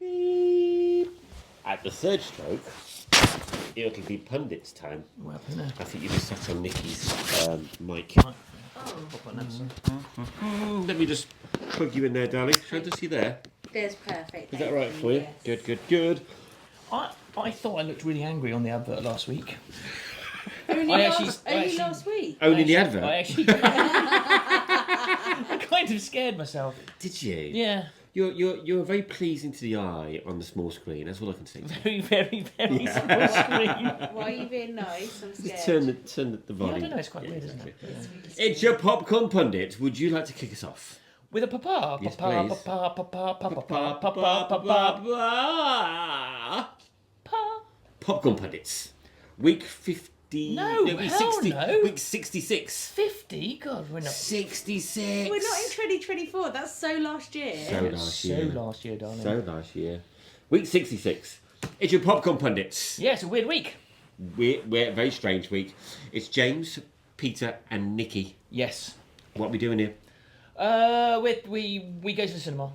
Beep. At the third stroke, it'll be Pundits time. Well, no. I think you'll be sat on Nikki's mic. Let me just plug you in there, darling. Show us you there. There's perfect. Is that right for you? Yes. Good. I thought I looked really angry on the advert last week. Only last week. Only the advert? I kind of scared myself. Did you? Yeah. You're very pleasing to the eye on the small screen. That's all I can say. Very, very, very small screen. Why are you being nice? I'm scared. Just turn the volume. I don't know, it's quite weird, isn't it? Yeah. It's your Popcorn Pundit. Would you like to kick us off? With a papa. Yes, Papa, please. papa, papa, papa, papa, papa. Popcorn Pundits. Week 50. No, week hell 60. no. Week 66. 50? God, we're not. 66. We're not in 2024. That's so last year. So last year. So last year, darling. So last year. Week 66. It's your Popcorn Pundits. Yeah, it's a weird week. We're a very strange week. It's James, Peter, and Nikki. Yes. What are we doing here? We go to the cinema,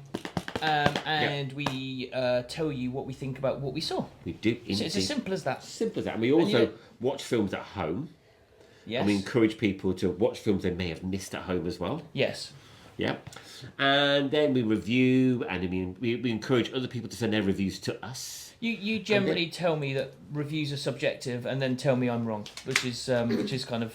and we tell you what we think about what we saw. We do. So it's as simple as that. Simple as that. And we also watch films at home. Yes. And we encourage people to watch films they may have missed at home as well. Yes. Yeah. And then we review, and we encourage other people to send their reviews to us. You generally tell me that reviews are subjective, and then tell me I'm wrong, which is kind of.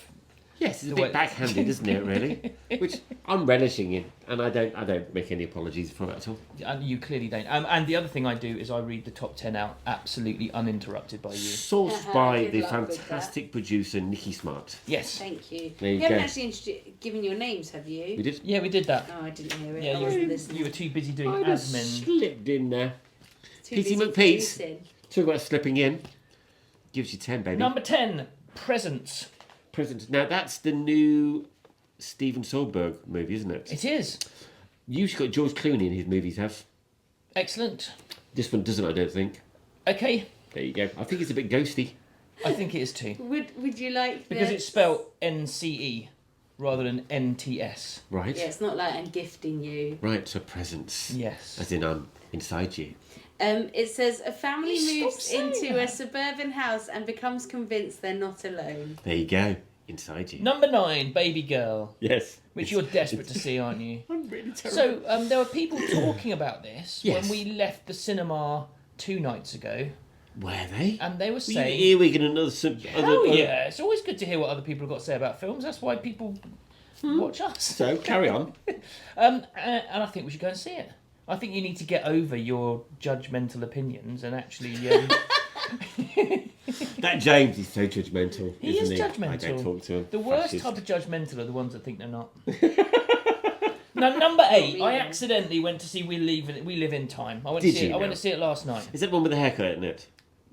Yes, it's a bit backhanded, isn't it? Really, which I'm relishing in, and I don't make any apologies for it at all. And you clearly don't. And the other thing I do is I read the top 10 out absolutely uninterrupted by you. Sourced by Good the luck with fantastic producer Nikki Smart. Yes. Thank you. There you haven't go. actually given your names, have you? We did. Yeah, we did that. Oh, I didn't hear it. Yeah, I wasn't listening. you were too busy doing I just admin. slipped in there. Too P.T. busy McPete's. producing. Talk about slipping in. Gives you 10, baby. Number 10, Presents. Present. Now that's the new Steven Soderbergh movie, isn't it? It is. Usually got George Clooney in his movies have. Excellent. This one doesn't, I don't think. Okay. There you go. I think it's a bit ghosty. I think it is too. Would you like Because the- it's spelled NCE rather than NTS. Right. Yeah, it's not like I'm gifting you. Right, so presents. Yes. As in I'm inside you. It says a family Stop moves saying into that. a suburban house and becomes convinced they're not alone. There you go. Inside you. Number 9, Baby Girl. Yes. Which you're desperate to see, aren't you? I'm really terrible. So there were people talking about this Yes. when we left the cinema 2 nights ago, Were they? and they were Were you saying, earwigging another... "Hell yeah!" It's always good to hear what other people have got to say about films. That's why people watch us. So, carry on. And I think we should go and see it. I think you need to get over your judgmental opinions and actually. That James is so judgmental. He is isn't judgmental. I don't talk to him. The worst Fascist. type of judgmental are the ones that think they're not. Now, number 8, I accidentally went to see We Live in Time. I went Did to see you it. I went now? to see it last night. Is that the one with the haircut in it?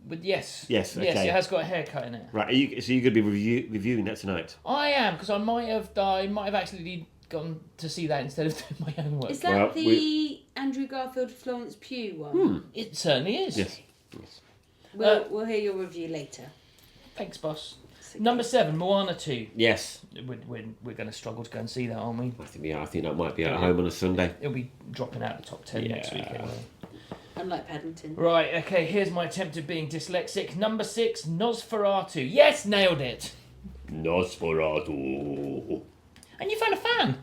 But yes, Yes, yes, okay. it has got a haircut in it. Right, so you're going to be reviewing that tonight? I am, because I might have actually gone to see that instead of doing my own work. Is that Well, the Andrew Garfield Florence Pugh one? It certainly is. Yes. We'll hear your review later. Thanks, boss. Number 7, Moana 2. Yes. We're going to struggle to go and see that, aren't we? I think that might be at home on a Sunday. It'll be dropping out of the top 10 next week anyway. Unlike Paddington. Right, okay, here's my attempt at being dyslexic. Number 6, Nosferatu. Yes, nailed it. Nosferatu. And you found a fan.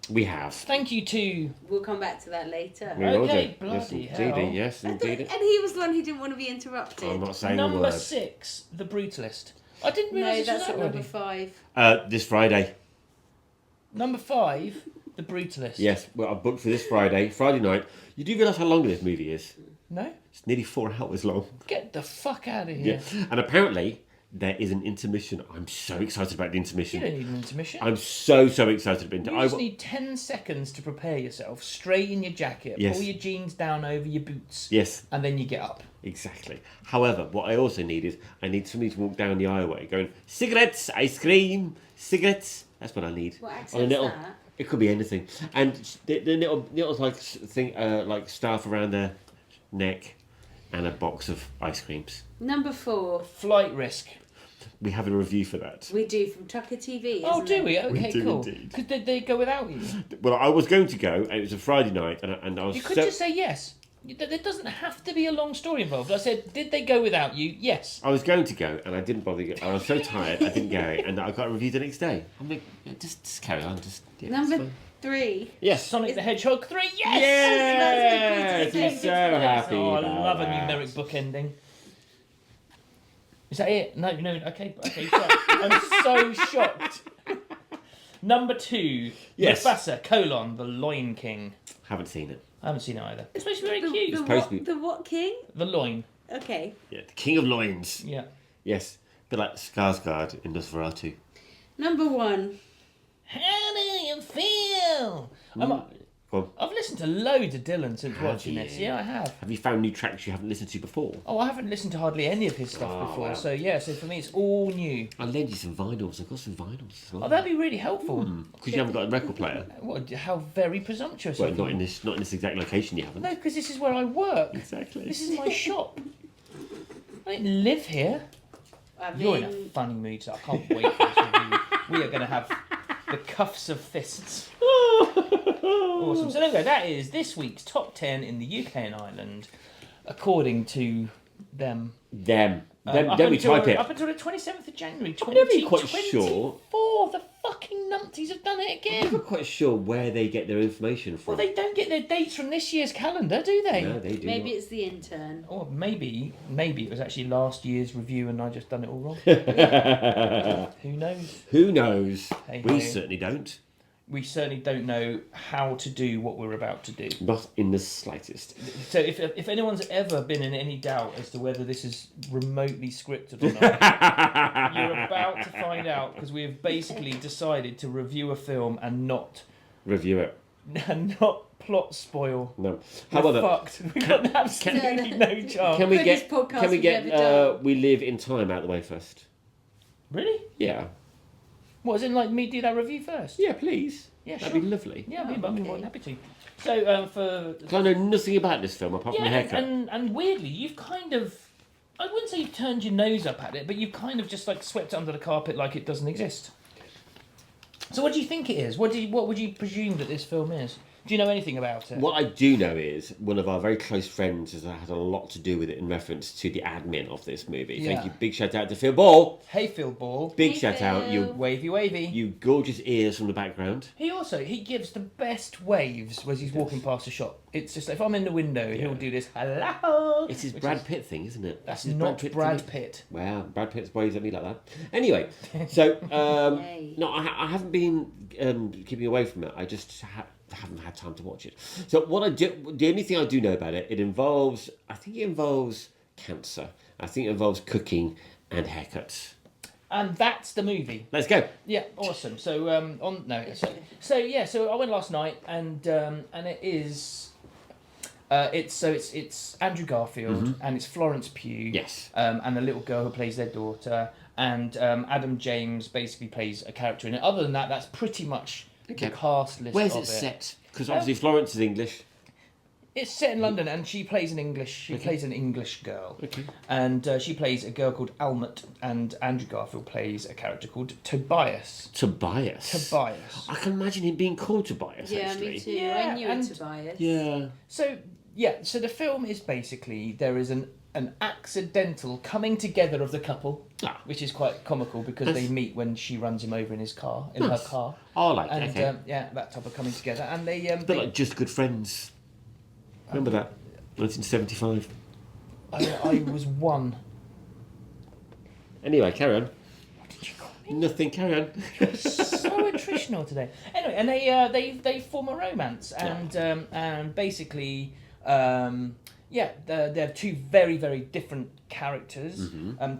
We have. Thank you to... We'll come back to that later. We will Okay, do. bloody Yes, hell. indeed. Yes, And indeed. he was the one who didn't want to be interrupted. I'm not saying a Number word. 6, The Brutalist. I didn't No, realise that's this was at that number already. 5. This Friday. Number 5, The Brutalist. Yes, well, I've booked for this Friday night. You do realise how long this movie is? No? It's nearly 4 hours long. Get the fuck out of Yeah. here. And apparently, there is an intermission. I'm so excited about the You intermission. don't need an intermission. I'm so excited about it. You just need 10 seconds to prepare yourself, straighten your jacket, Yes. pull your jeans down over your boots, Yes, and then you get up. exactly. However, what I also need is, I need somebody to walk down the aisleway going, cigarettes, ice cream, cigarettes. That's what I need. What On a accent's little, that? it could be anything. And the little like thing, like staff around their neck, and a box of ice creams. Number 4. Flight Risk. We have a review for that. We do from Tucker TV. Oh, isn't do it? we? Okay, do cool. indeed. Could they go without you? Well, I was going to go, and it was a Friday night, and I was You could so... just say yes. There doesn't have to be a long story involved. I said, did they go without you? Yes. I was going to go, and I didn't bother. I was so tired, I didn't go, and I got a review the next day. I'm like, just carry on. Number 3. Yes. Sonic the Hedgehog 3. Yes. Yes. He's so happy. Oh, I about love a that. numeric book ending. Is that it? No. Okay. Sorry. I'm so shocked. Number 2. Yes. Mufasa: The Loin King. Haven't seen it. I haven't seen it either. It's supposed to be very cute. supposed to be- The what king? The loin. Okay. Yeah, the King of Loins. Yeah. Yes. A bit like Skarsgård in Nosferatu. Number 1. How do you feel? Go on. I've listened to loads of Dylan since Have watching you? this. Yeah, I have. Have you found new tracks you haven't listened to before? Oh, I haven't listened to hardly any of his stuff Oh, before. wow. So for me, it's all new. I'll lend you some vinyls. I've got some vinyls as well. Oh, that'd be really helpful. Because you haven't got a record player. What? How very presumptuous. Well, of not you. in this exact location you haven't. No, because this is where I work. Exactly. This is my shop. I don't live here. I You're in a mean, funny mood, so I can't wait for this review. We are going to have the cuffs of fists. Awesome. So there we go. That is this week's top 10 in the UK and Ireland, according to them. Them. Up Then we until- type it. Up until the 27th of January, I'm never quite 2024. The fucking numpties have done it I'm never again. quite sure where they get their information Well, from. they don't get their dates from this year's calendar, do they? No, they do. maybe it's the intern. Or maybe it was actually last year's review and I just done it all wrong. not. Who knows? Who knows? Hey, We hey. certainly don't. We certainly don't know how to do what we're about to do. Not in the slightest. So if anyone's ever been in any doubt as to whether this is remotely scripted or not, you're about to find out, because we have basically decided to review a film and not Review it. plot spoil. No. We're However, fucked. We've got absolutely no chance. can we Quickest get? podcast Can we we've get? ever done. We live in time out of the way first. Really? Yeah. What, as in like me do that review first? Yeah, please. Yeah, That'd sure. be lovely. Yeah, I'd be Oh, more okay. than happy to. So for 'Cause I know nothing about this film apart from the haircut. and weirdly, you've kind of, I wouldn't say you've turned your nose up at it, but you've kind of just like swept it under the carpet like it doesn't exist. So what do you think it is? What would you presume that this film is? Do you know anything about it? What I do know is one of our very close friends has had a lot to do with it in reference to the admin of this movie. Yeah. Thank you. Big shout out to Phil Ball. Hey, Phil Ball. Big Hey, shout out. Phil. You Wavy. gorgeous ears from the background. He gives the best waves as he's walking past a shop. It's just, if I'm in the window, he'll do this, hello. It's his which Brad is- Pitt thing, isn't it? That's his not Brad thing. Pitt. Wow, Brad Pitt's waves at me like that. Anyway, so Yay. no, I haven't been keeping away from it. I just haven't had time to watch it. So what I do, the only thing I do know about it, I think it involves cancer. I think it involves cooking and haircuts. And that's the movie. Let's go. Yeah, awesome. So so I went last night, and it is, it's Andrew Garfield and it's Florence Pugh. Yes. And the little girl who plays their daughter, and Adam James basically plays a character in it. Other than that, that's pretty much Okay. the cast list. Where's of it set? Because obviously Florence is English. It's set in London, and she plays an English girl. Okay. And she plays a girl called Almut, and Andrew Garfield plays a character called Tobias. Tobias. I can imagine him being called Tobias. Yeah, actually. me too. Yeah, I knew and- it, Tobias. Yeah. So the film is basically, there is an accidental coming together of the couple, which is quite comical because Nice. they meet when she runs him over in his car, in her Nice. car, Oh, like and okay. that type of coming together, and they A bit like Just Good Friends. Remember that? 1975. I was one. Anyway, carry on. What did you call me? Nothing, carry on. So attritional today. Anyway, and they form a romance, and basically, they're two very, very different characters.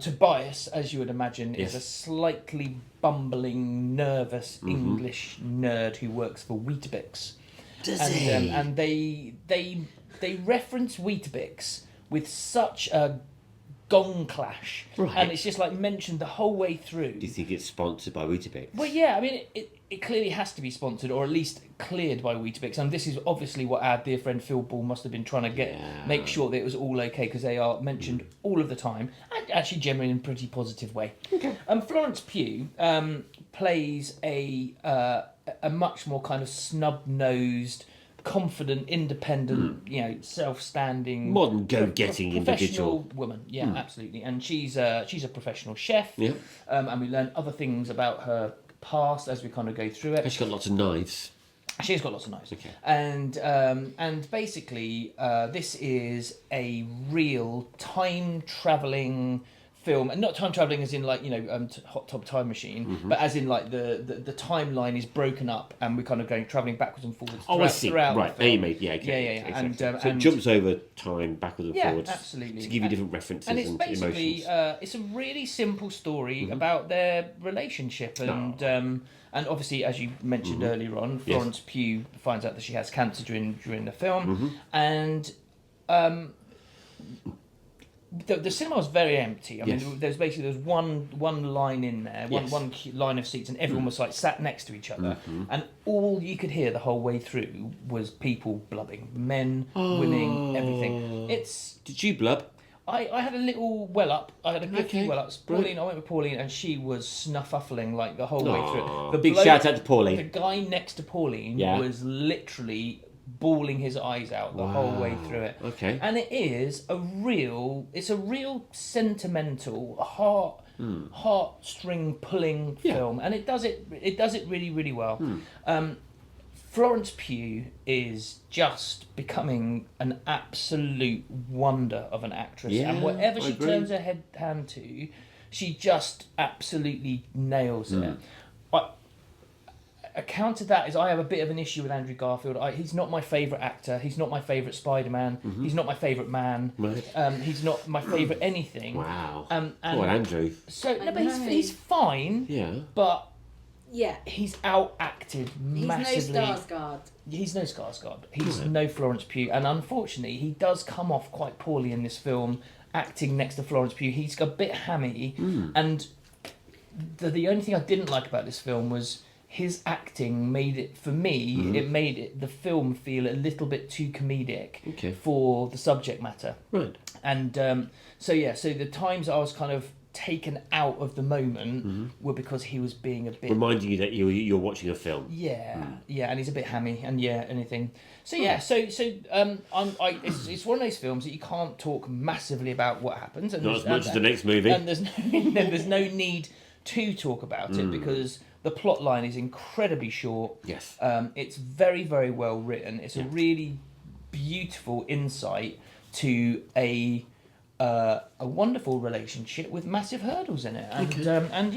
Tobias, as you would imagine, Yes. is a slightly bumbling, nervous English nerd who works for Weetabix. And they reference Weetabix with such a gong clash, Right. and it's just like mentioned the whole way through. Do you think it's sponsored by Weetabix? Well, yeah, I mean, it clearly has to be sponsored, or at least cleared by Weetabix, and this is obviously what our dear friend Phil Ball must have been trying to make sure that it was all okay, because they are mentioned all of the time, and actually generally in a pretty positive way. Okay. Florence Pugh plays a much more kind of snub-nosed, confident, independent, self-standing, modern go-getting professional individual woman. Yeah, absolutely. And she's a professional chef. Yeah. And we learn other things about her past as we kind of go through it. She's got lots of knives. She's got lots of knives. Okay. And basically, this is a real time-travelling film, and not time travelling as in Hot Tub Time Machine, but as in like the timeline is broken up, and we're kind of going travelling backwards and forwards. I see. Throughout Right, the film. yeah, okay. Exactly. So it jumps over time, backwards and forwards. Absolutely. To give you different references and it's basically emotions. it's a really simple story about their relationship, and obviously, as you mentioned earlier on, Florence Pugh finds out that she has cancer during the film, and the cinema was very empty. I mean, there's one line in there, one line of seats, and everyone was like sat next to each other, and all you could hear the whole way through was people blubbing, men, women, everything. Did you blub? I had a little well up. I had a good few well ups. Brilliant. I went with Pauline, and she was snuffling like the whole way through. The Big shout out to The Pauline. guy next to Pauline was literally bawling his eyes out the whole way through it. Okay. And it's a real sentimental, heartstring pulling film, and it does it really, really well. Florence Pugh is just becoming an absolute wonder of an actress, and whatever she turns her hand to, she just absolutely nails it. A counter to that is I have a bit of an issue with Andrew Garfield. He's not my favourite actor. He's not my favourite Spider-Man. He's not my favourite man. Right. He's not my favourite anything. Wow. And Poor Andrew. So but he's fine. Yeah. But yeah, he's outacted massively. He's no Skarsgård. He's no Skarsgård. He's no Florence Pugh, and unfortunately, he does come off quite poorly in this film, acting next to Florence Pugh. He's a bit hammy, and the only thing I didn't like about this film was his acting made it, for me, it made the film feel a little bit too comedic for the subject matter. Right. And so the times I was kind of taken out of the moment were because he was being a bit... Reminding you that you're watching a film. Yeah, and he's a bit hammy, and anything. So it's one of those films that you can't talk massively about what happens. And Not as much as the next movie. And there's no need to talk about it because the plot line is incredibly short. Yes. It's very, very well written. It's a really beautiful insight to a wonderful relationship with massive hurdles in it. And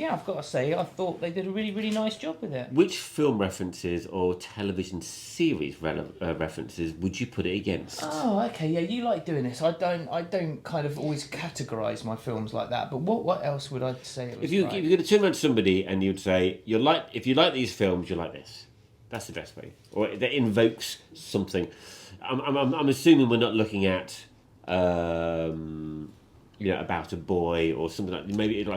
I've got to say, I thought they did a really, really nice job with it. Which film references or television series references would you put it against? Oh, okay, yeah, you like doing this. I don't kind of always categorise my films like that. But what else would I say it was? If you're going to turn around to somebody and you'd say, if you like these films, you like this. That's the best way. Or that invokes something. I'm assuming we're not looking at... about a boy or something like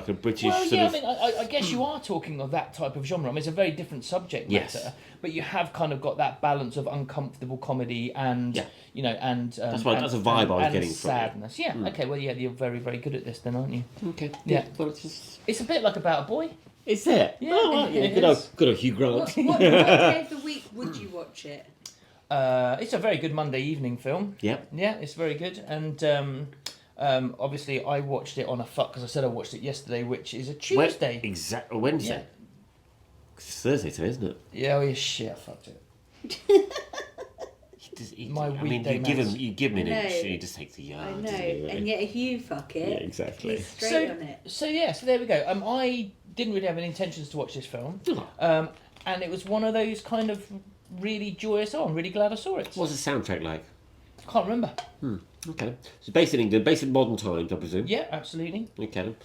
a British. I guess you are talking of that type of genre. I mean, it's a very different subject matter, but you have kind of got that balance of uncomfortable comedy and that's a vibe I was getting sadness. from it. Yeah. Okay. Well, you're very, very good at this, then, aren't you? Okay. Yeah. Well, it's a bit like About a Boy. Is it? Yeah. Good old Hugh Grant. What day of the week would you watch it? It's a very good Monday evening film. Yep. Yeah, it's very good. And obviously I watched it on because I said I watched it yesterday, which is a Tuesday. Wednesday. Yeah. It's Thursday today, isn't it? Yeah, oh yeah, shit, I fucked it. You give him an inch and he just takes the yard. I know, and yet if you fuck it, yeah, exactly. he's straight on it. So there we go. I didn't really have any intentions to watch this film, and it was one of those kind of really joyous. I'm really glad I saw it. What's the soundtrack like? Can't remember. Okay. So based in England, based in modern times, I presume. Yeah, absolutely. Okay.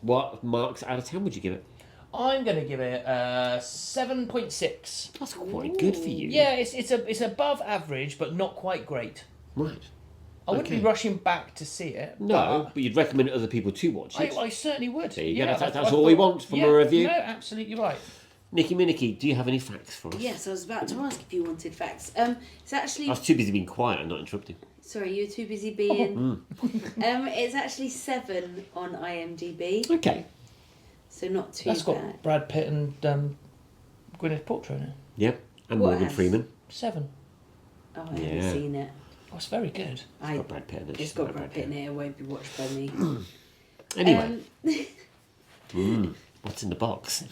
What marks out of 10 would you give it? I'm going to give it 7.6. That's quite good for you. Yeah, it's above average, but not quite great. Right. I wouldn't be rushing back to see it. No, but you'd recommend other people to watch it. I certainly would. There you go. That's all we want from a review. No, absolutely right. Nicky Minicky, do you have any facts for us? Yes, I was about to ask if you wanted facts. It's actually... I was too busy being quiet and not interrupting. Sorry, you were too busy being... it's actually 7 on IMDb. Okay. So not too That's bad. got Brad Pitt and Gwyneth Paltrow in it. Yep. And What Morgan else? Freeman. 7. Oh, I haven't Yeah. seen it. Oh, it's very good. It's got Brad Pitt in it. It's got Brad Pitt in it. It won't be watched by me. Anyway. What's in the box?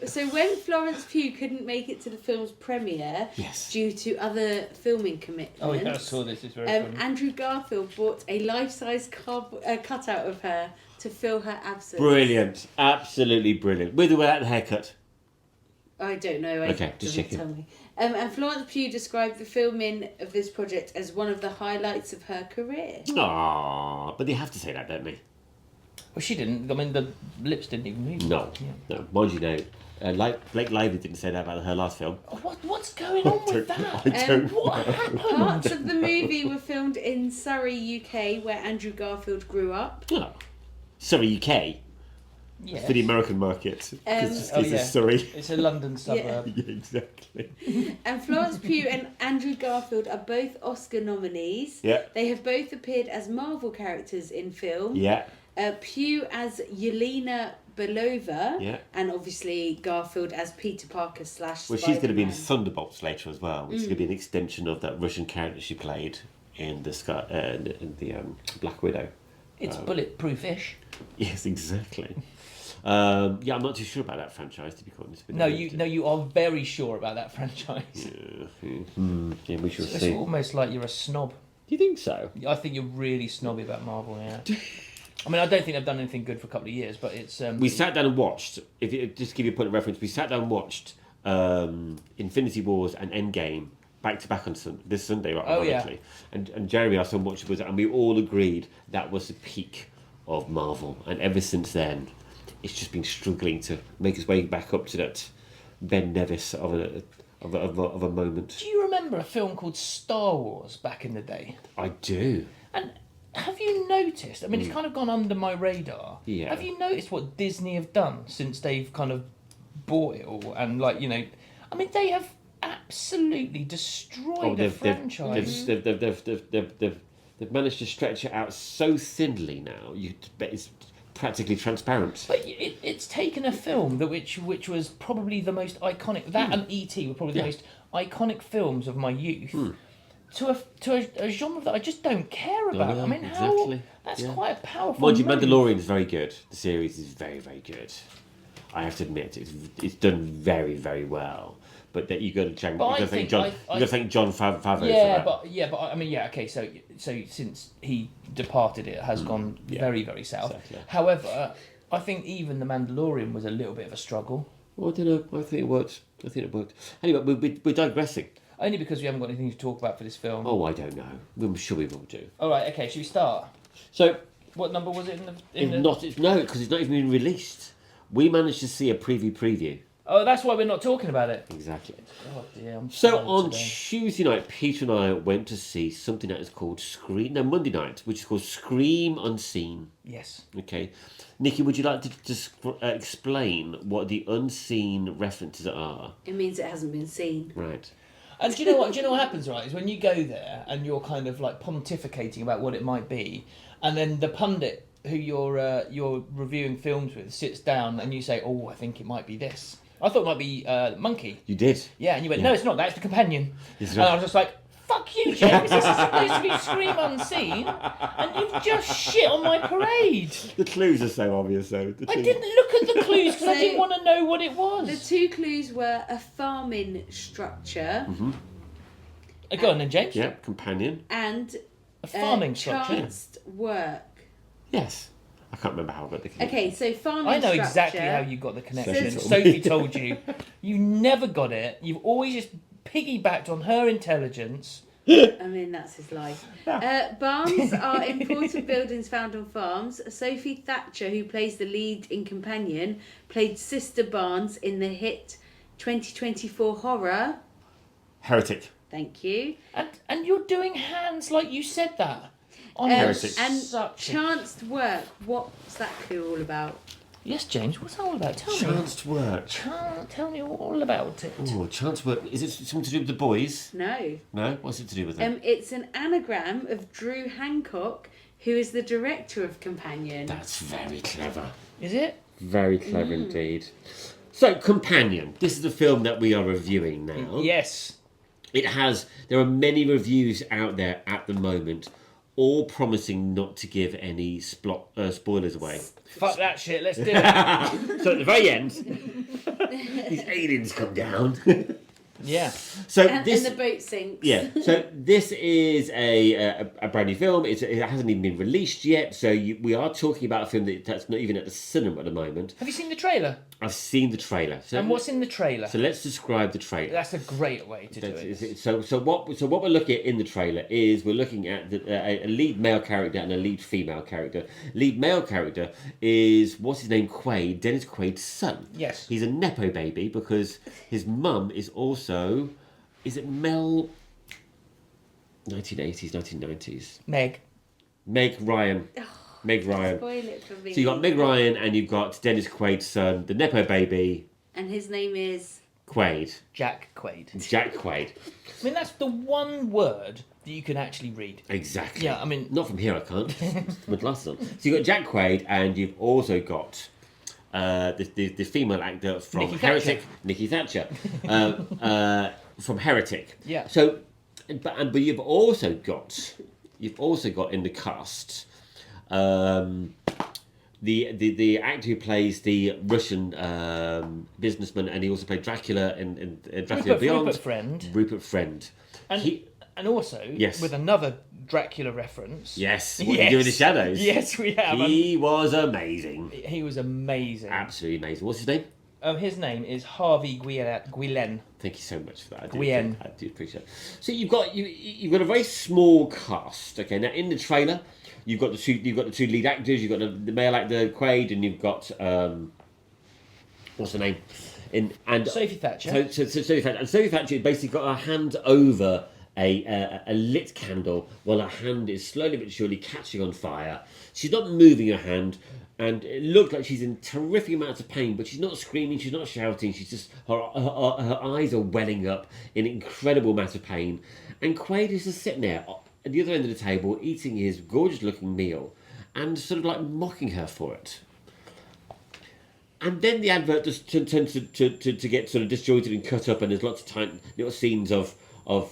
So when Florence Pugh couldn't make it to the film's premiere Yes. due to other filming commitments, Oh yeah, I saw this. It's very funny. Andrew Garfield bought a life-size cutout of her to fill her absence. Brilliant. Absolutely brilliant. With or without the haircut? I don't know. Okay, just doesn't checking. tell me. And Florence Pugh described the filming of this project as one of the highlights of her career. Aww. But they have to say that, don't they? Well, she didn't. I mean, the lips didn't even move. No. Yeah. No. Mind you, no. Blake Lively didn't say that about her last film. What's going on with that? I don't What happened? Parts of the movie were filmed in Surrey, UK, where Andrew Garfield grew up. Oh. Surrey, UK. Yes. For the American market. Because Oh, yeah. Surrey. It's a London suburb. Yeah, exactly. And Florence Pugh and Andrew Garfield are both Oscar nominees. Yeah. They have both appeared as Marvel characters in film. Yeah. Pugh as Yelena Belova. Yeah. And obviously Garfield as Peter Parker / Well, she's going to be in Spider-Man. Thunderbolts later as well, which is going to be an extension of that Russian character she played in the Black Widow. It's bulletproof-ish. Yes, exactly. I'm not too sure about that franchise, to be honest. No, you are very sure about that franchise. Yeah, we shall It's see. almost like you're a snob. Do you think so? I think you're really snobby about Marvel. Yeah. I mean, I don't think they've done anything good for a couple of years, but it's. We sat down and watched. Just to give you a point of reference, we sat down and watched Infinity Wars and Endgame back to back on this Sunday, right? Oh, Ironically. And Jeremy, our son, watched it, and we all agreed that was the peak of Marvel. And ever since then, it's just been struggling to make its way back up to that Ben Nevis of a moment. Do you remember a film called Star Wars back in the day? I do. And have you noticed? I mean, it's kind of gone under my radar. Yeah. Have you noticed what Disney have done since they've kind of bought it all? And I mean, they have absolutely destroyed the franchise. They've managed to stretch it out so thinly now. It's practically transparent. But it's taken a film which was probably the most iconic. That and E.T. were probably the most iconic films of my youth. To a genre that I just don't care about. I mean, exactly. That's quite a powerful. Mind you, move. Mandalorian is very good. The series is very, very good. I have to admit, it's done very, very well. But that you got to thank John. You got to thank John Favreau for that. But I mean, okay. So since he departed, it has gone very, very south. Exactly. However, I think even the Mandalorian was a little bit of a struggle. Well, I don't know. I think it worked. Anyway, we're digressing. Only because we haven't got anything to talk about for this film. Oh, I don't know. I'm sure we will do. All right. Okay. Should we start? So, What number was it because it's not even been released. We managed to see a preview. Oh, that's why we're not talking about it. Exactly. Oh dear. I'm So tired on today. Tuesday night, Peter and I went to see something that is called Monday night, which is called Scream Unseen. Yes. Okay. Nikki, would you like to just explain what the unseen references are? It means it hasn't been seen. Right. And do you know what happens, right? Is when you go there and you're kind of like pontificating about what it might be, and then the pundit who you're reviewing films with sits down and you say, "Oh, I think it might be this." I thought it might be Monkey. You did. Yeah, and you went, "No, it's not. That's the companion." Yes, And I was just like, "Fuck you, James. This is supposed to be Scream Unseen, and you've just shit on my parade." The clues are so obvious, though. I didn't look at the clues because I So- didn't want to know what it The was. two clues were a farming structure Go on then, James. Yeah, companion. and A farming structure. chanced work. Yes. I can't remember how I got the clue. Okay, so farming I know structure. exactly how you got the connection. Says- Sophie told you. You never got it. You've always just piggybacked on her intelligence. I mean, that's his life. Barns are important buildings found on farms. Sophie Thatcher, who plays the lead in Companion, played Sister Barnes in the hit 2024 horror. Heretic. Thank you. And you're doing hands like you said that. On Heretic. And such a- chanced work. What's that clue all about? Yes, James, what's that all about? Tell me. Chanced work. Tell me all about it. Oh, chance work. Is it something to do with the boys? No. No? What's it to do with them? It's an anagram of Drew Hancock, who is the director of Companion. That's very clever. Is it? Very clever indeed. So, Companion. This is the film that we are reviewing now. Yes. There are many reviews out there at the moment, all promising not to give any spoilers away. Fuck that shit, let's do it. So at the very end, these aliens come down. Yeah. So And the boat sinks. Yeah. So this is a brand new film. It hasn't even been released yet. So we are talking about a film that's not even at the cinema at the moment. Have you seen the trailer? I've seen the trailer. So, And what's in the trailer? So let's describe the trailer. That's a great way to do it. So what we're looking at in the trailer is we're looking at a lead male character and a lead female character. Lead male character is, what's his name, Quaid, Dennis Quaid's son. Yes. He's a nepo baby because his mum is also, is it Mel, 1980s, 1990s? Meg Ryan. Meg Ryan. Spoil it for me. So you've got Meg Ryan and you've got Dennis Quaid's son, the nepo baby. And his name is... Quaid. Jack Quaid. Jack Quaid. I mean, that's the one word that you can actually read. Exactly. Yeah, I mean... Not from here, I can't. With glasses on. So you've got Jack Quaid and you've also got the female actor from Heretic, Nikki Thatcher. From Heretic. Yeah. So, but you've also got in the cast the actor who plays the Russian businessman, and he also played Dracula in Dracula Beyond. Rupert Friend. And also, yes, with another Dracula reference. Yes, what you do in the shadows. Yes, we have. He was amazing. He was amazing. Absolutely amazing. What's his name? His name is Harvey Guillén. Thank you so much for that. I do appreciate it. So you've got a very small cast. Okay, now in the trailer, you've got the two lead actors. You've got the male actor Quaid, and you've got what's her name? Sophie Thatcher. So Sophie Thatcher, and Sophie Thatcher basically got her hand over a lit candle while her hand is slowly but surely catching on fire. She's not moving her hand, and it looks like she's in terrific amounts of pain, but she's not screaming, she's not shouting, she's just, her eyes are welling up in incredible amounts of pain. And Quaid is just sitting there at the other end of the table eating his gorgeous looking meal and sort of like mocking her for it. And then the advert just tends to get sort of disjointed and cut up, and there's lots of tight little scenes of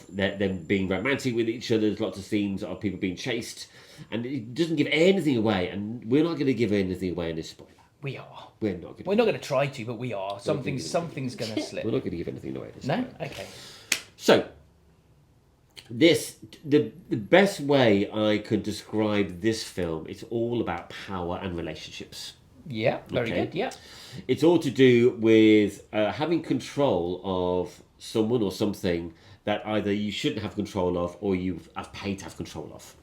them being romantic with each other. There's lots of scenes of people being chased, and it doesn't give anything away. And we're not going to give anything away in this spoiler. We are. We're not. We're not going to try to, but we are. Something's going to slip. We're not going to give anything away. No. Okay. So, the best way I could describe this film, it's all about power and relationships. Yeah. Very good. Yeah. It's all to do with having control of someone or something that either you shouldn't have control of or you have paid to have control of.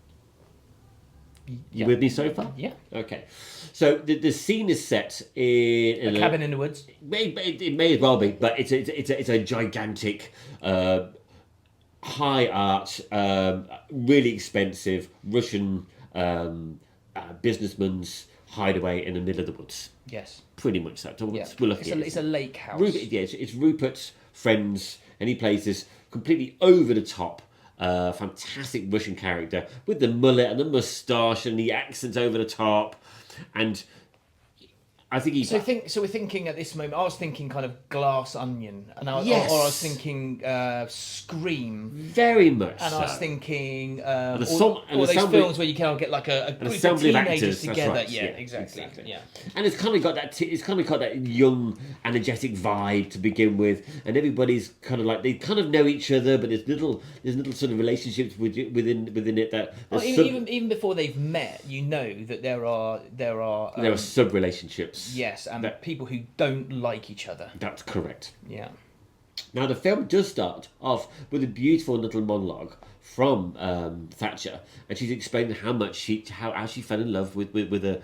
You with me so far? Yeah. Okay. So the scene is set in a cabin in the woods. It may as well be, but it's a gigantic, high art, really expensive Russian businessman's hideaway in the middle of the woods. Yes. Pretty much that. So yeah. We're looking it's a lake house. It's Rupert's friends, and he plays this completely over the top, fantastic Russian character with the mullet and the moustache and the accents over the top, and I think he's. So we're thinking at this moment. I was thinking kind of Glass Onion, and I was thinking Scream. Very much. And so. I was thinking all those films where you kind of get like a group of teenagers together. Right. Yeah, exactly. Yeah. And it's kind of got that. It's kind of got that young, energetic vibe to begin with, and everybody's kind of like they kind of know each other, but there's little sort of relationships within it that. Even before they've met, you know that there are sub relationships. Yes, and people who don't like each other. That's correct. Yeah. Now the film does start off with a beautiful little monologue from Thatcher, and she's explaining how she fell in love with her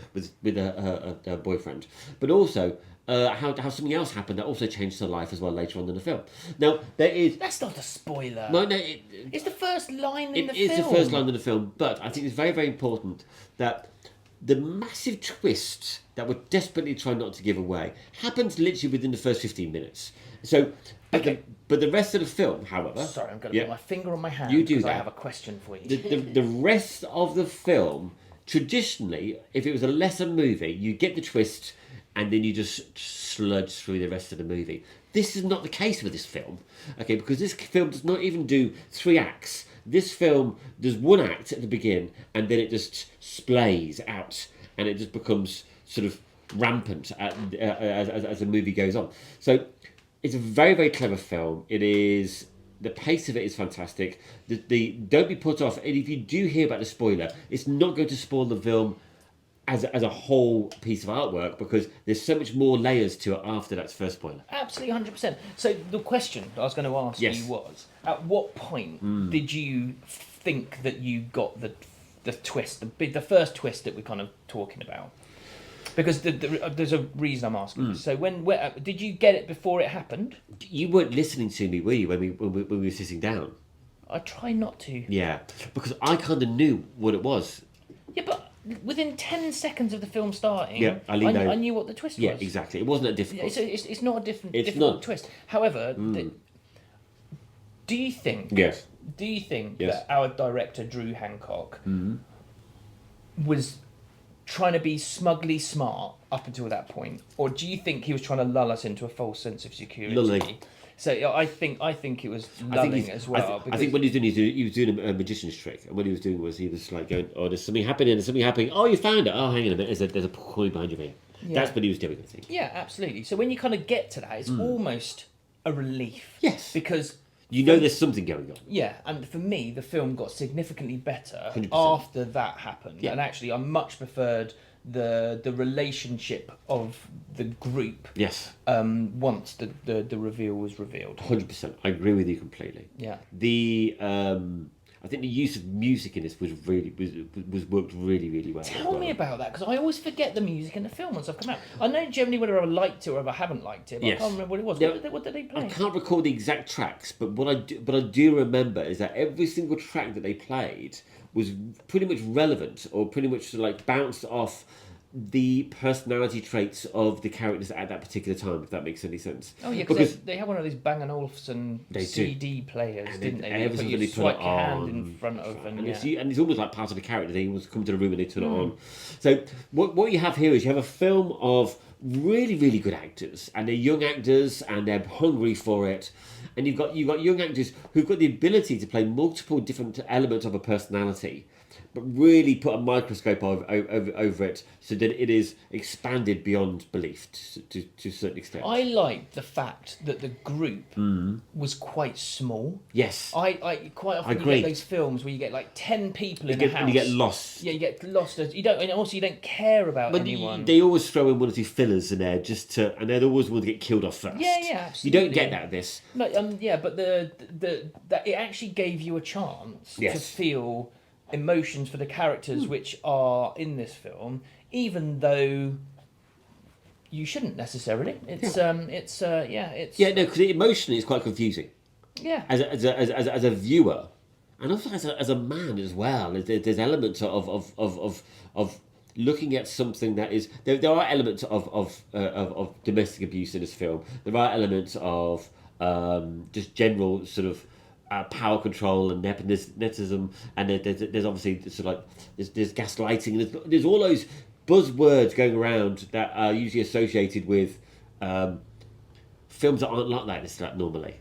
boyfriend, but also how something else happened that also changed her life as well later on in the film. Now that's not a spoiler. No, it's the first line in the film. It is the first line in the film, but I think it's very, very important that the massive twist that we're desperately trying not to give away happens literally within the first 15 minutes. So, but the rest of the film, however... Sorry, I'm going to put my finger on my hand. You do because that. I have a question for you. The rest of the film, traditionally, if it was a lesser movie, you get the twist and then you just sludge through the rest of the movie. This is not the case with this film, okay, because this film does not even do 3 acts. This film does 1 act at the beginning, and then it just splays out, and it just becomes sort of rampant as the movie goes on. So it's a very, very clever film. It is... The pace of it is fantastic. Don't be put off. And if you do hear about the spoiler, it's not going to spoil the film as a whole piece of artwork, because there's so much more layers to it after that first spoiler. Absolutely, 100%. So the question I was going to ask you was, at what point did you think that you got the twist, the first twist that we're kind of talking about? Because there's a reason I'm asking this. So when did you get it before it happened? You weren't listening to me, were you, when we were sitting down? I try not to. Yeah, because I kind of knew what it was. Yeah, but within 10 seconds of the film starting, I knew what the twist was. Yeah, exactly. It wasn't that difficult. Yeah, it's not a difficult twist. However, do you think? Yes. Do you think that our director Drew Hancock was trying to be smugly smart up until that point, or do you think he was trying to lull us into a false sense of security? Lulling. So I think it was lulling as well. I think what he was doing a magician's trick, and what he was doing was he was like going, "Oh, there's something happening. There's something happening. Oh, you found it. Oh, hang on a minute. There's a coin behind your ear." Yeah. That's what he was doing, I think. Yeah, absolutely. So when you kind of get to that, it's almost a relief. Yes. Because you know there's something going on. Yeah, and for me, the film got significantly better 100%. after that happened. Yeah. And actually, I much preferred the relationship of the group. Yes. Once the reveal was revealed. 100%. I agree with you completely. Yeah. I think the use of music in this was worked really, really well. Tell me about that, because I always forget the music in the film once I've come out. I know generally whether I liked it or if I haven't liked it, but I can't remember what it was. Now, what did they play? I can't recall the exact tracks, but what I do remember is that every single track that they played was pretty much relevant, or pretty much like bounced off the personality traits of the characters at that particular time, if that makes any sense. Oh yeah, because they had one of these Bang & Olufsen They CD players, and didn't they? Every You time swipe put it your hand on, in front of, and it's almost like part of the character. They always come to the room and they turn it on. So what you have here is you have a film of really, really good actors, and they're young actors, and they're hungry for it. And you've got young actors who've got the ability to play multiple different elements of a personality, but really put a microscope over it so that it is expanded beyond belief to a certain extent. I liked the fact that the group was quite small. Yes. I quite often you get those films where you get like 10 people in a house. And you get lost. Yeah, you get lost. You don't, and also you don't care about anyone. They always throw in one or two fillers in there and they're always want to get killed off first. Yeah, absolutely. You don't get that with this. No, but that it actually gave you a chance to feel emotions for the characters which are in this film, even though you shouldn't necessarily. Because emotionally it's quite confusing. Yeah. As a viewer, and also as a man as well. There's elements of looking at something that is there are elements of domestic abuse in this film. There are elements of just general sort of power control and nepotism, and there's obviously sort of like there's gaslighting, and there's all those buzzwords going around that are usually associated with films that aren't like this normally.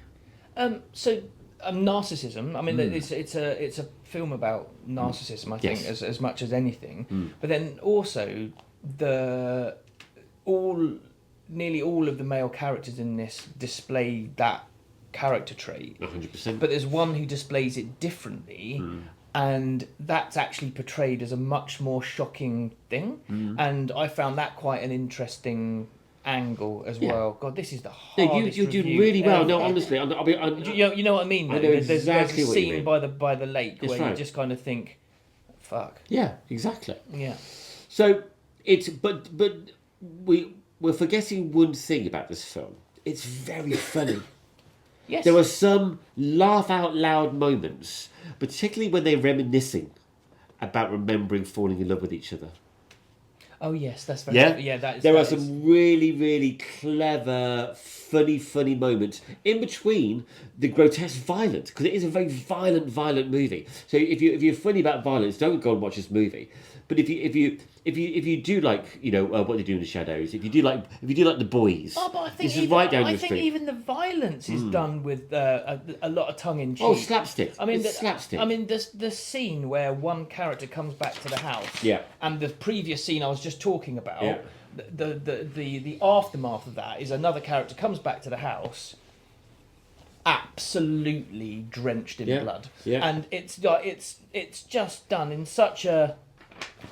Narcissism. I mean, it's a film about narcissism, I think, as much as anything. But then also nearly all of the male characters in this display that character trait. 100%. But there's one who displays it differently, and that's actually portrayed as a much more shocking thing. And I found that quite an interesting angle as well. God, this is the hardest you do review really well. ever. No, honestly, you know what I mean. Though? I know exactly there's a what you scene mean. by the lake That's where right. you just kind of think, "Fuck." Yeah, exactly. Yeah. So it's but we're forgetting one thing about this film. It's very funny. Yes. There are some laugh out loud moments, particularly when they're reminiscing about remembering falling in love with each other. Oh yes, that's very that is. There that are is- some really, really clever, funny moments in between the grotesque violence, because it is a very violent movie. So if you're funny about violence, don't go and watch this movie. But if you do like what they do in the shadows, if you do like The Boys, Oh, but I think this is right down I your think street. even the violence is done with a lot of tongue in cheek. Oh, slapstick! I mean, It's slapstick. I mean, the scene where one character comes back to the house. Yeah. And the previous scene I was just talking about. Yeah. The aftermath of that is another character comes back to the house, absolutely drenched in blood. Yeah. And it's just done in such a.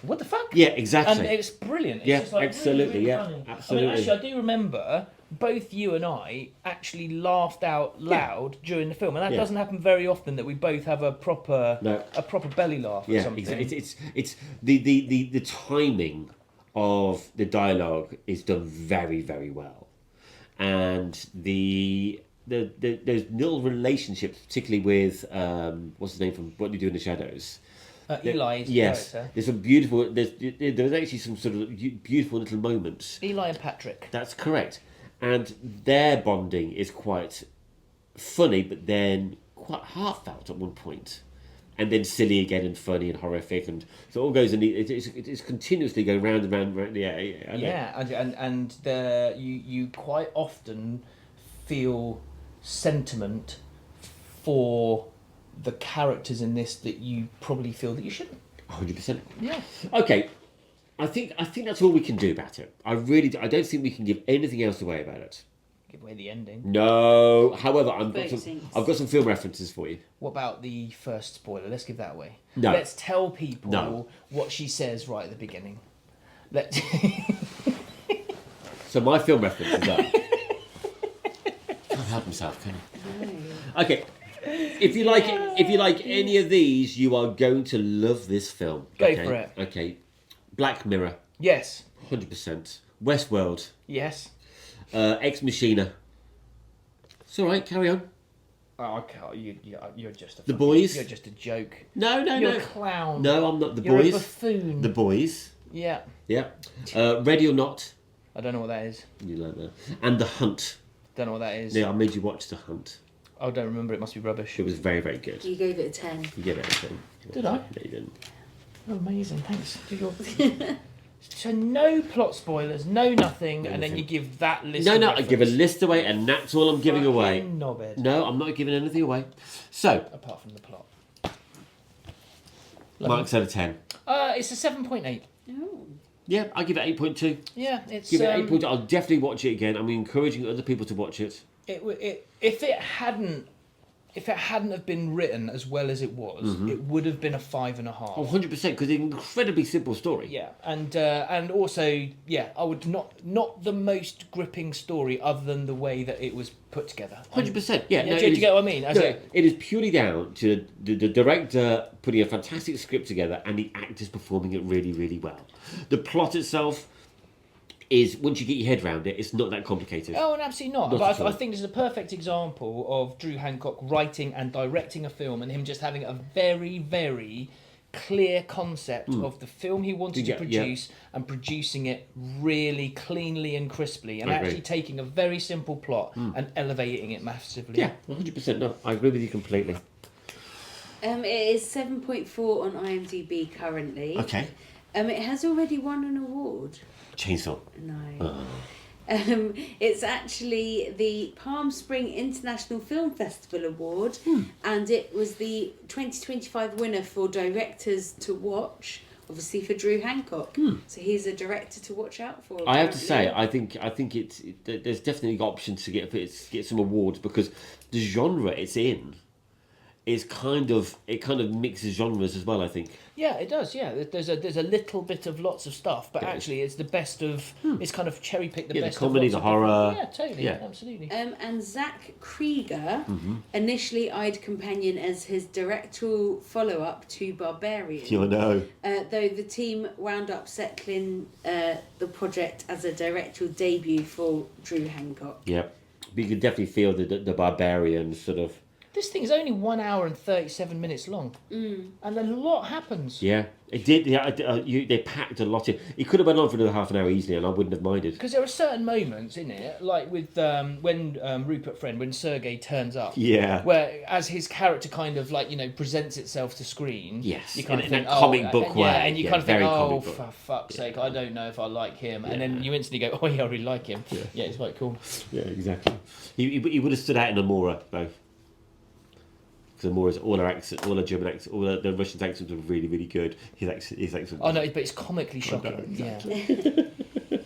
What the fuck? Yeah, exactly. And it's brilliant. It's Yeah, just like absolutely, really yeah, funny. absolutely. I mean, actually, I do remember both you and I actually laughed out loud during the film, and that Yeah. doesn't happen very often. That we both have a proper No. belly laugh or something. It's the timing of the dialogue is done very well, and the those little relationships, particularly with what's his name from What You Do in the Shadows. Eli is the Yes, character. there's some beautiful. There's actually some sort of beautiful little moments. Eli and Patrick. That's correct, and their bonding is quite funny, but then quite heartfelt at one point, and then silly again and funny and horrific, and so it all goes and it's continuously going round and round. Yeah, I know. Yeah, and you quite often feel sentiment for the characters in this that you probably feel that you shouldn't. 100%. Yeah. Okay, I think that's all we can do about it. I don't think we can give anything else away about it. Give away the ending. No. However, I've Voting. got some film references for you. What about the first spoiler? Let's give that away. No. Let's tell people No. what she says right at the beginning. So my film references are. Can't help himself, can he? Okay. If you like any of these, you are going to love this film. Go Okay? for it. Okay. Black Mirror, Yes. 100%. Westworld, Yes. Ex Machina. It's all right. Carry on. Oh, I can't. You're just a. The Boys? You're just a joke. No. You're a clown. No, I'm not. The You're Boys. a buffoon. The Boys. Yeah. Yeah. Ready or Not. I don't know what that is. You like that. And The Hunt. Don't know what that is. Yeah, I made you watch The Hunt. I don't remember. It must be rubbish. It was very, very good. You gave it a 10. You get it. Did I? No, you didn't. Oh, amazing. Thanks. So no plot spoilers, no nothing, and then you give that list. No, of I give a reference. list away, and that's all I'm giving away. Fucking knobhead. No, I'm not giving anything away. So, Apart from the plot. marks out of 10. It's a 7.8. Oh. Yeah, I'll give it 8.2. Yeah, it's Give it 8.2. I'll definitely watch it again. I'm encouraging other people to watch it. If it hadn't have been written as well as it was, it would have been a 5.5. Oh, 100%, because it's an incredibly simple story. Yeah, and also, yeah, I would not the most gripping story other than the way that it was put together. 100%, yeah. Do you get what I mean? It is purely down to the director putting a fantastic script together and the actors performing it really, really well. The plot itself is, once you get your head around it, it's not that complicated. Oh, and absolutely not. Not But at all. I think this is a perfect example of Drew Hancock writing and directing a film and him just having a very, very clear concept of the film he wanted to Yeah, produce and producing it really cleanly and crisply and I agree. actually taking a very simple plot and elevating it massively. Yeah, 100%. No, I agree with you completely. It is 7.4 on IMDb currently. Okay. It has already won an award. Chainsaw. No. It's actually the Palm Spring International Film Festival Award, and it was the 2025 winner for directors to watch, obviously for Drew Hancock. So he's a director to watch out for. I have to say, apparently. I think there's definitely options to get some awards, because the genre it's in is kind of mixes genres as well. I think. Yeah, it does. Yeah, there's a little bit of lots of stuff, but Yeah. actually, it's the best of. It's kind of cherry picked the Yeah, the best comedy, of the lots of horror. different- Yeah, totally. Yeah. Absolutely. And Zach Krieger initially eyed Companion as his directorial follow-up to Barbarian. I know. Though the team wound up settling the project as a directorial debut for Drew Hancock. Yeah, but you can definitely feel the Barbarian sort of This thing is only 1 hour and 37 minutes long, and a lot happens. Yeah, it did. Yeah, they packed a lot in. It could have went on for another half an hour easily, and I wouldn't have minded. Because there are certain moments in it, like with when Rupert Friend, when Sergei turns up, Yeah. where as his character kind of like presents itself to screen, Yes, you kind in of think, that comic book way. yeah, and you Yeah, kind of think, very oh, comic book. for fuck's sake, I don't know if I like him, and then you instantly go, oh yeah, I really like him. Yeah, it's quite cool. Yeah, exactly. He would have stood out in Amora though. Because Amora's all our accents, all our German accents, all the Russian accents were really, really good. His accent. Oh no, but it's comically shocking. exactly. Yeah.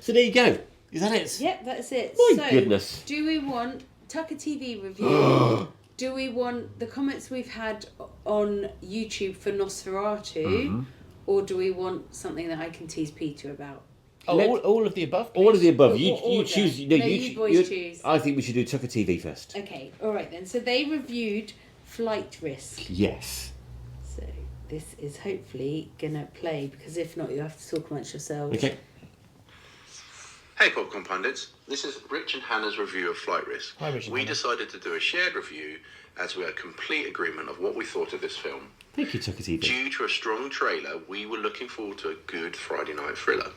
So there you go. Is that it? Yep, that's it. My goodness. Do we want Tucker TV review? Do we want the comments we've had on YouTube for Nosferatu? Or do we want something that I can tease Peter about? Oh, all of the above, please. All of the above. What You order? choose. You boys choose. I think we should do Tucker TV first. Okay, alright then. So they reviewed Flight Risk. Yes. So this is hopefully going to play, because if not, you have to talk amongst yourselves. Okay. Hey Popcorn Pundits, this is Rich and Hannah's review of Flight Risk. Hi, Rich and We Hannah. decided to do a shared review as we had complete agreement of what we thought of this film. Thank you, Tucker TV. Due to a strong trailer, we were looking forward to a good Friday night thriller.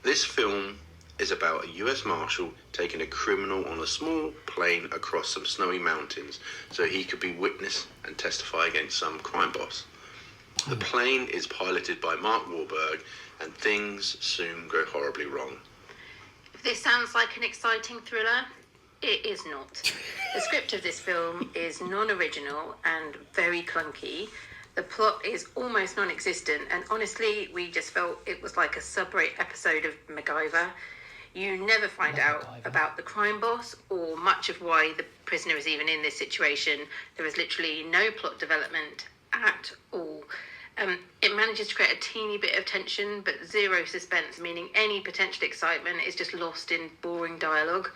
This film is about a US Marshal taking a criminal on a small plane across some snowy mountains so he could be witness and testify against some crime boss. The plane is piloted by Mark Wahlberg and things soon go horribly wrong. If this sounds like an exciting thriller, it is not. The script of this film is non-original and very clunky. The plot is almost non-existent, and honestly, we just felt it was like a sub-rate episode of MacGyver. You never find out about the crime boss or much of why the prisoner is even in this situation. There is literally no plot development at all. It manages to create a teeny bit of tension, but zero suspense, meaning any potential excitement is just lost in boring dialogue.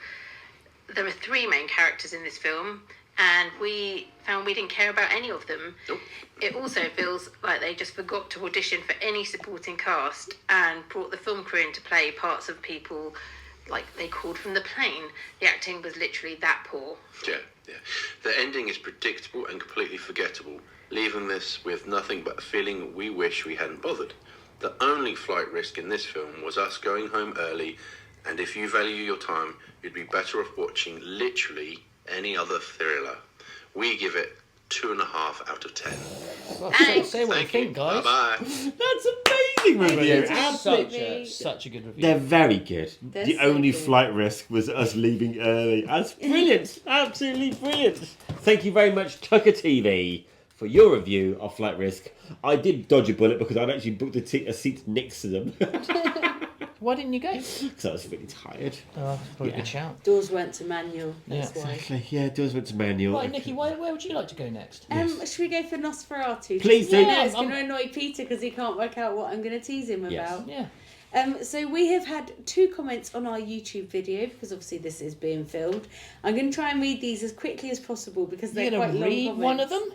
There are 3 main characters in this film, and we found we didn't care about any of them. Nope. It also feels like they just forgot to audition for any supporting cast and brought the film crew in to play parts of people like they called from the plane. The acting was literally that poor. Yeah. The ending is predictable and completely forgettable, leaving this with nothing but a feeling we wish we hadn't bothered. The only flight risk in this film was us going home early, and if you value your time, you'd be better off watching literally any other thriller. We give it 2.5 out of 10. Well, Thanks. say what you think, guys. Bye-bye. That's amazing review. Absolutely. Such a good review. They're very good. They're The so only good. flight risk was us leaving early. That's brilliant. Absolutely brilliant. Thank you very much, Tucker TV, for your review of Flight Risk. I did dodge a bullet because I'd actually booked a seat next to them Why didn't you go? because I was really tired. Oh, probably a good shout. Doors went to manual, that's Yeah. why. Exactly. Yeah, doors went to manual. Right, Nikki, where would you like to go next? Should we go for Nosferatu? Please do. Yeah, it's I'm- going to annoy Peter because he can't work out what I'm going to tease him Yes. about. Yeah. So we have had 2 comments on our YouTube video, because obviously this is being filmed. I'm going to try and read these as quickly as possible because they're You're quite going to long read comments. one of them?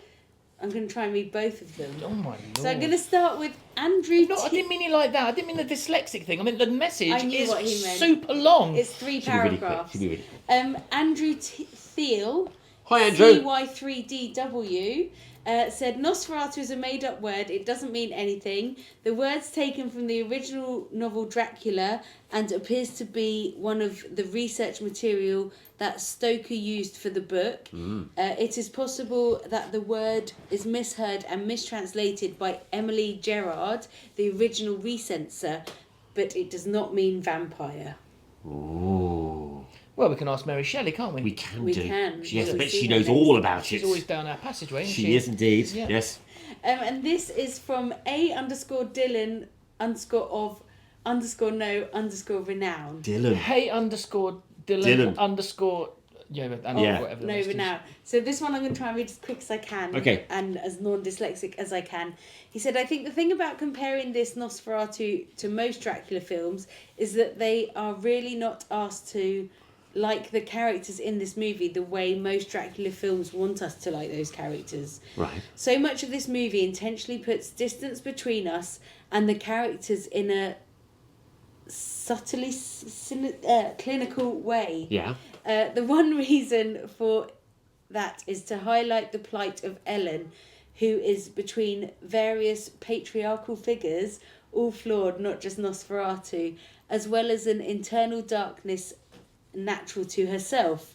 I'm going to try and read both of them. Oh, my Lord. So I'm going to start with Andrew No, I didn't mean it like that. I didn't mean the dyslexic thing. I mean, the message I knew is what he meant. super long. It's 3 Should be really quick. paragraphs. Should be really Andrew Thiel, Hi, Andrew. CY3DW, said Nosferatu is a made-up word. It doesn't mean anything. The word's taken from the original novel Dracula and appears to be one of the research material that Stoker used for the book. It is possible that the word is misheard and mistranslated by Emily Gerard, the original recensor, but it does not mean vampire. Ooh. Well, we can ask Mary Shelley, can't we? We can We do. can. Yes, I We'll bet see she her knows next all time. about She's it. always down our passageway, isn't she? She is indeed. Yeah. Yes. And this is from A_Dylan _no_ renown. Dylan. Hey _ Dylan, Dylan. _ yeah, Yeah. whatever the No rest is. renown. So this one I'm going to try and read as quick as I can. Okay. And as non-dyslexic as I can. He said, I think the thing about comparing this Nosferatu to most Dracula films is that they are really not asked to like the characters in this movie the way most Dracula films want us to like those characters. Right. So much of this movie intentionally puts distance between us and the characters in a subtly clinical way. Yeah. The one reason for that is to highlight the plight of Ellen, who is between various patriarchal figures, all flawed, not just Nosferatu, as well as an internal darkness natural to herself.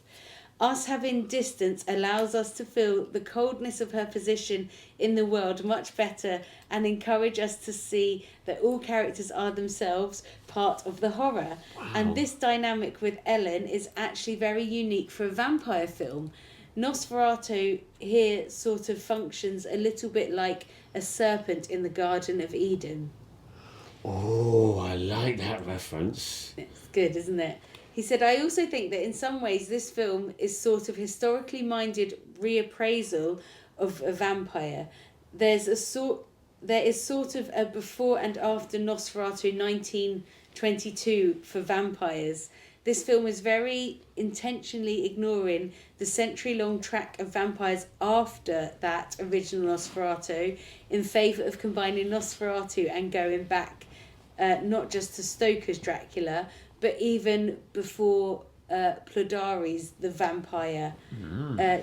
Us having distance allows us to feel the coldness of her position in the world much better and encourage us to see that all characters are themselves part of the horror. Wow. And this dynamic with Ellen is actually very unique for a vampire film. Nosferatu here sort of functions a little bit like a serpent in the Garden of Eden. Oh, I like that reference. It's good, isn't it? He said, I also think that in some ways this film is sort of historically minded reappraisal of a vampire. There is sort of a before and after Nosferatu 1922 for vampires. This film is very intentionally ignoring the century-long track of vampires after that original Nosferatu in favour of combining Nosferatu and going back not just to Stoker's Dracula, but even before Plodari's The Vampire,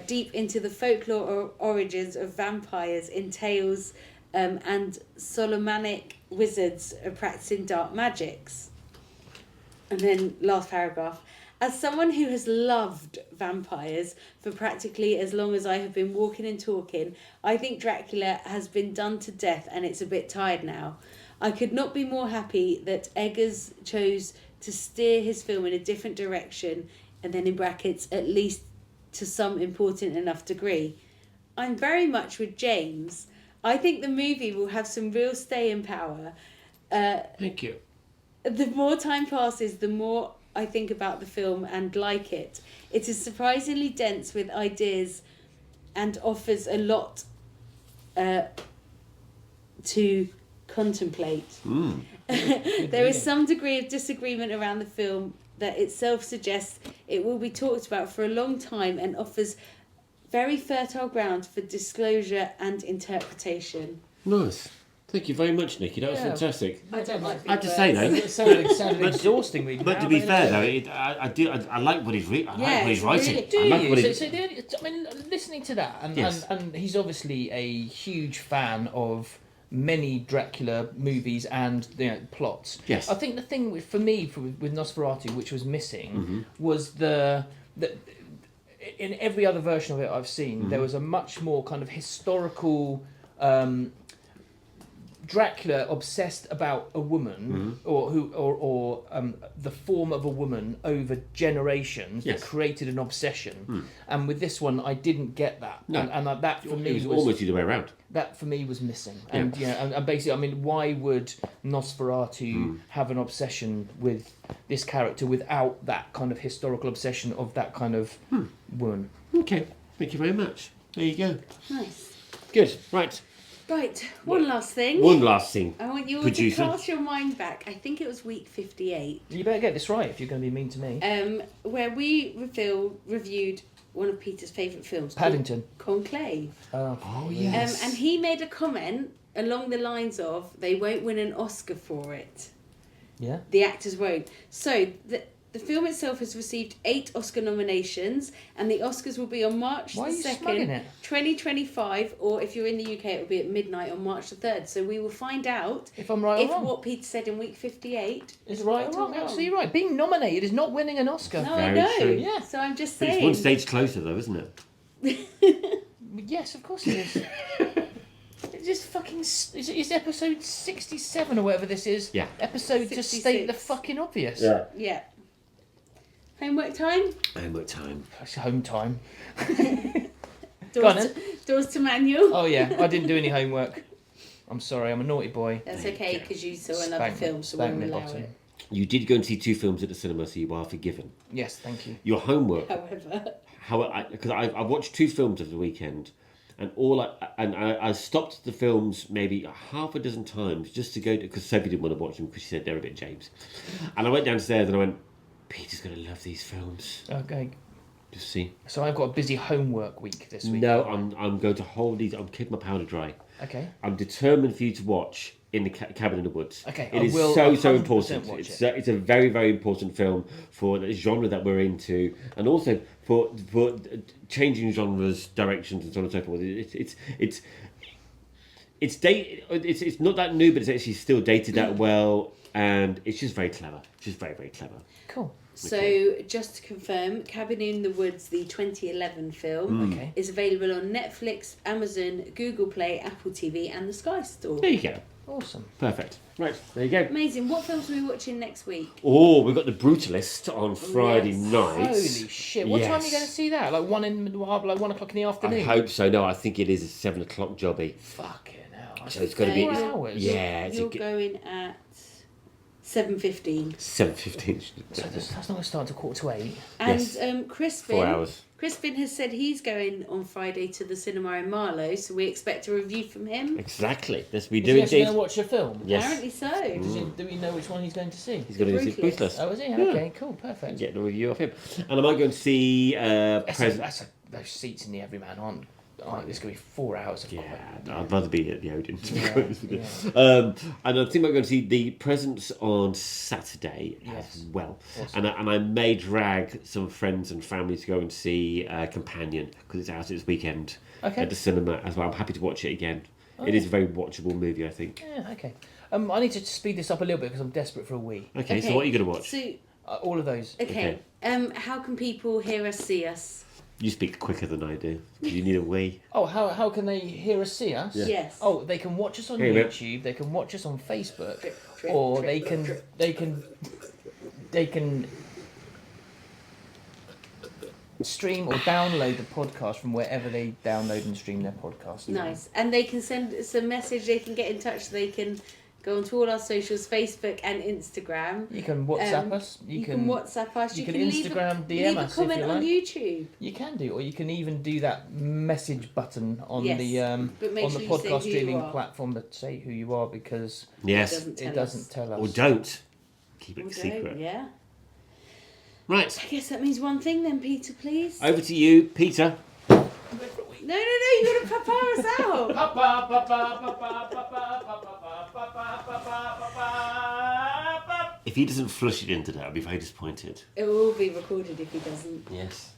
deep into the folklore or origins of vampires in tales and Solomonic wizards practicing dark magics. And then last paragraph. As someone who has loved vampires for practically as long as I have been walking and talking, I think Dracula has been done to death and it's a bit tired now. I could not be more happy that Eggers chose to steer his film in a different direction, and then in brackets, at least to some important enough degree. I'm very much with James. I think the movie will have some real staying power. Thank you. The more time passes, the more I think about the film and like it. It is surprisingly dense with ideas and offers a lot to contemplate. There is some degree of disagreement around the film that itself suggests it will be talked about for a long time and offers very fertile ground for disclosure and interpretation. Nice. Thank you very much, Nikki. That was fantastic. I don't like I have to say though, It sounded exhausting reading but that, to be fair anyway. though, I like what he's Yeah, what he's it's writing. really- Do I like you? what So, he's... so the only, I mean, listening to that, and, Yes. and he's obviously a huge fan of many Dracula movies and plots. Yes. I think the thing for me with Nosferatu, which was missing, was the in every other version of it I've seen, there was a much more kind of historical. Dracula obsessed about a woman, or the form of a woman over generations Yes. that created an obsession. And with this one, I didn't get that. No. And that for It me was was almost the other way around. that for me was missing. And and basically, I mean, why would Nosferatu have an obsession with this character without that kind of historical obsession of that kind of woman? Okay, thank you very much. There you go. Nice. Good. Right. Right, one last thing. One last thing. I want you all Producer. to cast your mind back. I think it was week 58. You better get this right if you're going to be mean to me. Where we reviewed one of Peter's favourite films. Paddington. Conclave. Oh yes. And he made a comment along the lines of, they won't win an Oscar for it. Yeah. The actors won't. So, the film itself has received 8 Oscar nominations, and the Oscars will be on March Why are the you smugging 2nd, it? 2025, or if you're in the UK, it will be at midnight on March the 3rd. So we will find out If I'm right or if wrong. what Peter said in week 58 Is right or wrong? Absolutely right. Being nominated is not winning an Oscar. No, I Very know. true. Yeah. So I'm just But saying. it's one stage closer though, isn't it? Yes, of course it is. It's just fucking. Is episode 67 or whatever this is? Yeah. Episode to state the 66. fucking obvious. Yeah. Homework time? Homework time. It's home time. Doors, on, then. doors to manual? Oh yeah, I didn't do any homework. I'm sorry, I'm a naughty boy. That's There you okay, go. because you saw another Spank me- film, so spank we'll me allow bottom. it. You did go and see 2 films at the cinema, so you are forgiven. Yes, thank you. Your homework, However. because I watched 2 films over the weekend, and I stopped the films maybe half a dozen times just to go because Sophie didn't want to watch them because she said they're a bit James, and I went downstairs and I went, Peter's gonna love these films. Okay. Just see. So I've got a busy homework week this week. No, I'm going to hold these. I'm keeping my powder dry. Okay. I'm determined for you to watch in the Cabin in the Woods. Okay, it I is will so 100% important. watch It's a very, very important film for the genre that we're into, and also for changing genres, directions, and so on and so forth. It's not that new, but it's actually still dated that well, and it's just very clever. It's just very, very clever. Cool. So, just to confirm, Cabin in the Woods, the 2011 film, Okay. is available on Netflix, Amazon, Google Play, Apple TV, and the Sky Store. There you go. Awesome. Perfect. Right, there you go. Amazing. What films are we watching next week? Oh, we've got The Brutalist on Friday Yes. night. Holy shit! What time are you going to see that? Like 1 o'clock in the afternoon. I hope so. No, I think it is a 7 o'clock jobby. Fucking hell! So it's got to be. 4 hours. Yeah, it's You're going at 7:15. 7:15. So that's not going to start until 7:45. And Yes. Crispin, 4 hours. Crispin has said he's going on Friday to the cinema in Marlow, so we expect a review from him. Exactly. Yes, we Is do he actually indeed. going to watch a film? Yes. Apparently so. Do we know which one he's going to see? He's going to see Brutalist. Brutalist. Oh, is he? Okay, cool, perfect. Get the review of him. And I might go and see Those seats in the Everyman aren't. It's going to be 4 hours of Yeah, comedy. I'd rather be at the Odeon, to be Yeah, honest with you. yeah. And I think we're going to see The Presents on Saturday Yes. as well. Awesome. And I may drag some friends and family to go and see Companion, because it's out this weekend Okay. at the cinema as well. I'm happy to watch it again. Oh, It yeah. is a very watchable movie, I think. Yeah, okay. I need to speed this up a little bit because I'm desperate for a wee. Okay, so what are you going to watch? So, All of those. okay. How can people hear us, see us? You speak quicker than I do. You need a wee. Oh, how can they hear us, see us? Yeah. Yes. Oh, they can watch us on Here you go. YouTube. They can watch us on Facebook, Drip, drip, or drip, they can stream or download the podcast from wherever they download and stream their podcast. Nice. And they can send us a message, they can get in touch, they can go onto all our socials, Facebook and Instagram. You can WhatsApp us. You can WhatsApp us. you You can Instagram DM leave us a comment if you on like. YouTube. You can do, or you can even do that message button on Yes, the but make on the sure you say podcast who you streaming are. platform that say who you are, because Yes. it doesn't tell us. Or don't. Keep it Or secret. don't, yeah. Right. I guess that means one thing then, Peter, please. Over to you, Peter. No, you gotta papa us out. If he doesn't flush it in today, I'll be very disappointed. It will be recorded if he doesn't. Yes.